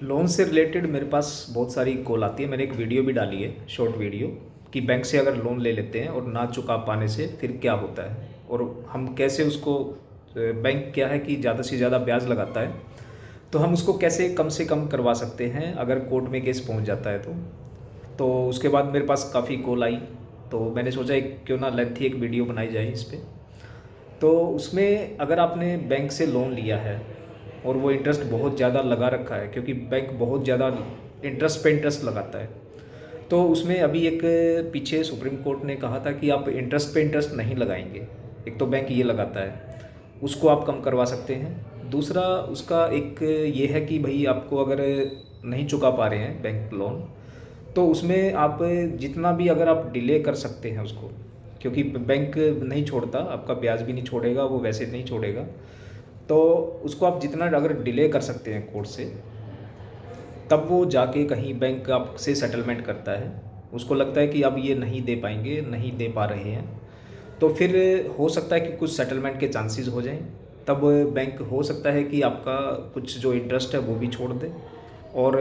Loan से related मेरे पास बहुत सारी कॉल आती है। मैंने एक वीडियो भी डाली है, शॉर्ट वीडियो, कि बैंक से अगर लोन ले लेते हैं और ना चुका पाने से फिर क्या होता है और हम कैसे उसको बैंक क्या है कि ज़्यादा से ज़्यादा ब्याज लगाता है, तो हम उसको कैसे कम से कम करवा सकते हैं अगर कोर्ट में केस पहुंच जाता है तो उसके बाद मेरे पास काफ़ी कॉल आई, तो मैंने सोचा एक क्यों ना लेंथी एक वीडियो बनाई जाए इस पे। तो उसमें अगर आपने बैंक से लोन लिया है और वो इंटरेस्ट बहुत ज़्यादा लगा रखा है, क्योंकि बैंक बहुत ज़्यादा इंटरेस्ट पे इंटरेस्ट लगाता है, तो उसमें अभी एक पीछे सुप्रीम कोर्ट ने कहा था कि आप इंटरेस्ट पे इंटरेस्ट नहीं लगाएंगे। एक तो बैंक ये लगाता है, उसको आप कम करवा सकते हैं। दूसरा उसका एक ये है कि भाई आपको अगर नहीं चुका पा रहे हैं बैंक लोन, तो उसमें आप जितना भी अगर आप डिले कर सकते हैं उसको, क्योंकि बैंक नहीं छोड़ता, आपका ब्याज भी नहीं छोड़ेगा, वो वैसे नहीं छोड़ेगा, तो उसको आप जितना अगर डिले कर सकते हैं कोर्ट से, तब वो जाके कहीं बैंक आपसे सेटलमेंट करता है। उसको लगता है कि अब ये नहीं दे पाएंगे, नहीं दे पा रहे हैं, तो फिर हो सकता है कि कुछ सेटलमेंट के चांसेस हो जाएं। तब बैंक हो सकता है कि आपका कुछ जो इंटरेस्ट है वो भी छोड़ दे। और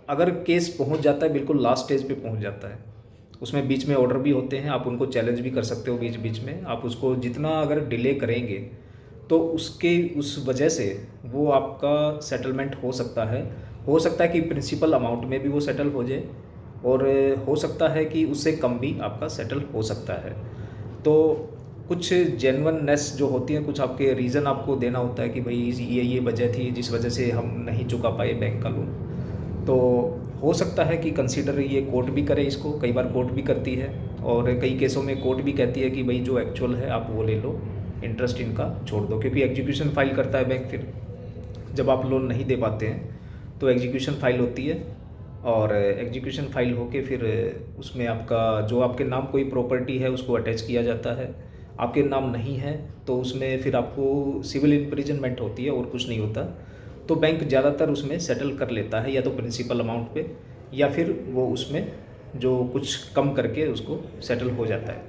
अगर केस पहुंच जाता है, बिल्कुल लास्ट स्टेज पे पहुंच जाता है, उसमें बीच में ऑर्डर भी होते हैं, आप उनको चैलेंज भी कर सकते हो बीच बीच में। आप उसको जितना अगर डिले करेंगे तो उसके उस वजह से वो आपका सेटलमेंट हो सकता है कि प्रिंसिपल अमाउंट में भी वो सेटल हो जाए, और हो सकता है कि उससे कम भी आपका सेटल हो सकता है। तो कुछ जेन्युइननेस जो होती है, कुछ आपके रीज़न आपको देना होता है कि भाई ये वजह थी जिस वजह से हम नहीं चुका पाए बैंक का लोन। तो हो सकता है कि कंसीडर ये कोर्ट भी करे इसको, कई बार कोर्ट भी करती है, और कई केसों में कोर्ट भी कहती है कि भाई जो एक्चुअल है आप वो ले लो, इंटरेस्ट इनका छोड़ दो, क्योंकि एग्जीक्यूशन फाइल करता है बैंक फिर जब आप लोन नहीं दे पाते हैं, तो एग्जीक्यूशन फाइल होती है। और एग्जीक्यूशन फाइल होके फिर उसमें आपका जो आपके नाम कोई प्रॉपर्टी है उसको अटैच किया जाता है। आपके नाम नहीं है तो उसमें फिर आपको सिविल इम्प्रिजनमेंट होती है और कुछ नहीं होता। तो बैंक ज़्यादातर उसमें सेटल कर लेता है, या तो प्रिंसिपल अमाउंट पे, या फिर वो उसमें जो कुछ कम करके उसको सेटल हो जाता है।